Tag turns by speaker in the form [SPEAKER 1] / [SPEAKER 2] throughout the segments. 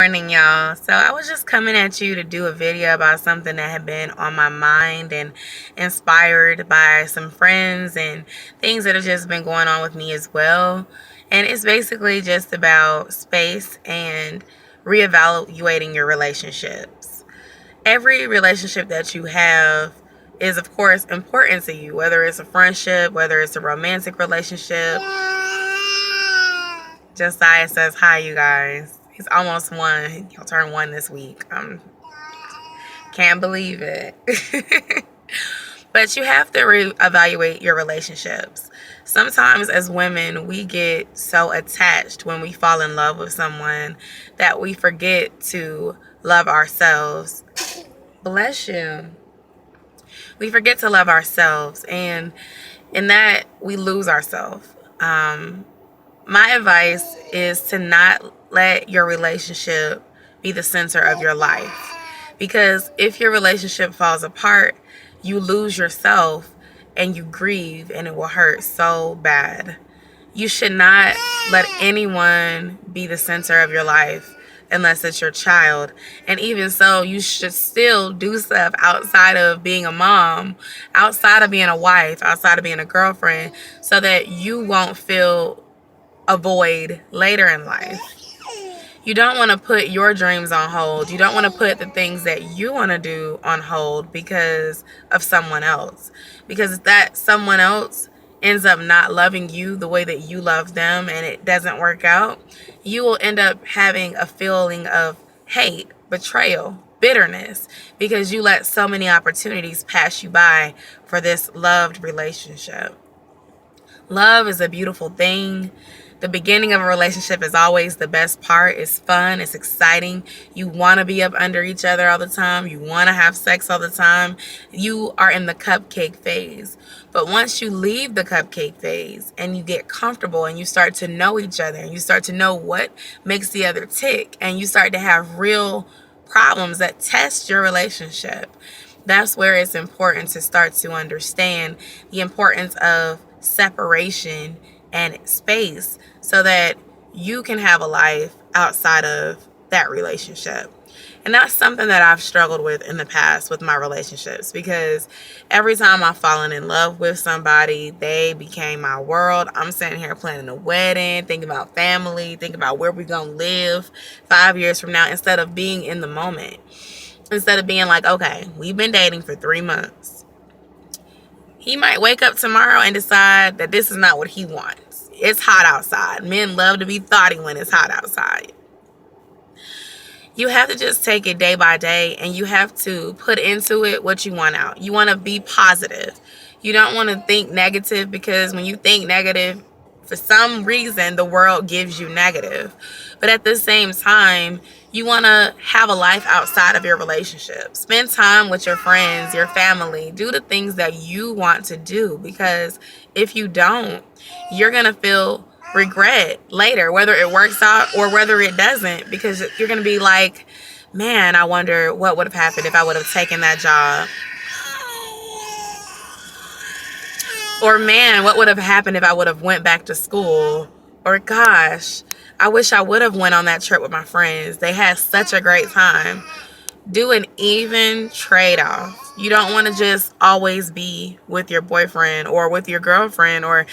[SPEAKER 1] Morning, y'all. So I was just coming at you to do a video about something that had been on my mind and inspired by some friends and things that have just been going on with me as well. And it's basically just about space and reevaluating your relationships. Every relationship that you have is, of course, important to you, whether it's a friendship, whether it's a romantic relationship. Josiah says hi, you guys. He's almost one. He'll turn one this week. Can't believe it. But you have to reevaluate your relationships. Sometimes as women, we get so attached when we fall in love with someone that we forget to love ourselves. Bless you. We forget to love ourselves, and in that, we lose ourselves. My advice is to not let your relationship be the center of your life. Because if your relationship falls apart, you lose yourself and you grieve, and it will hurt so bad. You should not let anyone be the center of your life unless it's your child. And even so, you should still do stuff outside of being a mom, outside of being a wife, outside of being a girlfriend, so that you won't feel a void later in life. You don't want to put your dreams on hold. You don't want to put the things that you want to do on hold because of someone else. Because if that someone else ends up not loving you the way that you love them and it doesn't work out, you will end up having a feeling of hate, betrayal, bitterness, because you let so many opportunities pass you by for this loved relationship. Love is a beautiful thing. The beginning of a relationship is always the best part. It's fun. It's exciting. You want to be up under each other all the time. You want to have sex all the time. You are in the cupcake phase. But once you leave the cupcake phase and you get comfortable and you start to know each other and you start to know what makes the other tick and you start to have real problems that test your relationship, that's where it's important to start to understand the importance of separation and space so that you can have a life outside of that relationship. And that's something that I've struggled with in the past with my relationships, because every time I've fallen in love with somebody, they became my world. I'm sitting here planning a wedding, thinking about family, thinking about where we're going to live 5 years from now, instead of being in the moment. Instead of being like, okay, we've been dating for 3 months. He might wake up tomorrow and decide that this is not what he wants. It's hot outside. Men love to be thotty when it's hot outside. You have to just take it day by day, and you have to put into it what you want out. You want to be positive. You don't want to think negative, because when you think negative, for some reason, the world gives you negative. But at the same time, you want to have a life outside of your relationship. Spend time with your friends, your family. Do the things that you want to do, because if you don't, you're going to feel regret later, whether it works out or whether it doesn't, because you're going to be like, man, I wonder what would have happened if I would have taken that job. Or, man, what would have happened if I would have went back to school? Or, gosh, I wish I would have went on that trip with my friends. They had such a great time. Do an even trade-off. You don't want to just always be with your boyfriend or with your girlfriend or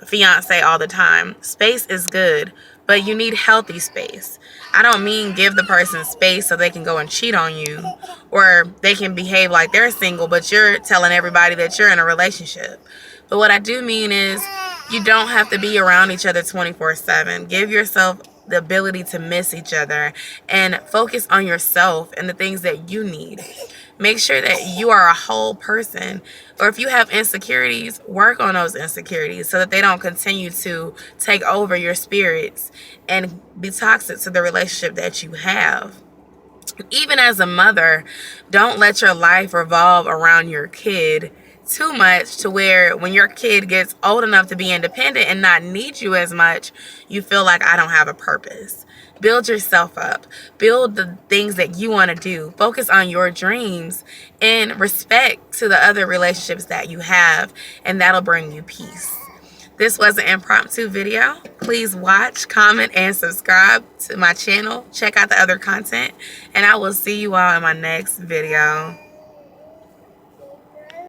[SPEAKER 1] fiance all the time. Space is good, but you need healthy space. I don't mean give the person space so they can go and cheat on you, or they can behave like they're single, but you're telling everybody that you're in a relationship. But what I do mean is you don't have to be around each other 24/7. Give yourself the ability to miss each other and focus on yourself and the things that you need. Make sure that you are a whole person. Or if you have insecurities, work on those insecurities so that they don't continue to take over your spirits and be toxic to the relationship that you have. Even as a mother, don't let your life revolve around your kid too much, to where when your kid gets old enough to be independent and not need you as much, you feel like, I don't have a purpose. Build yourself up. Build the things that you want to do. Focus on your dreams and respect to the other relationships that you have, and that'll bring you peace. This was an impromptu video. Please watch, comment, and subscribe to my channel. Check out the other content, and I will see you all in my next video.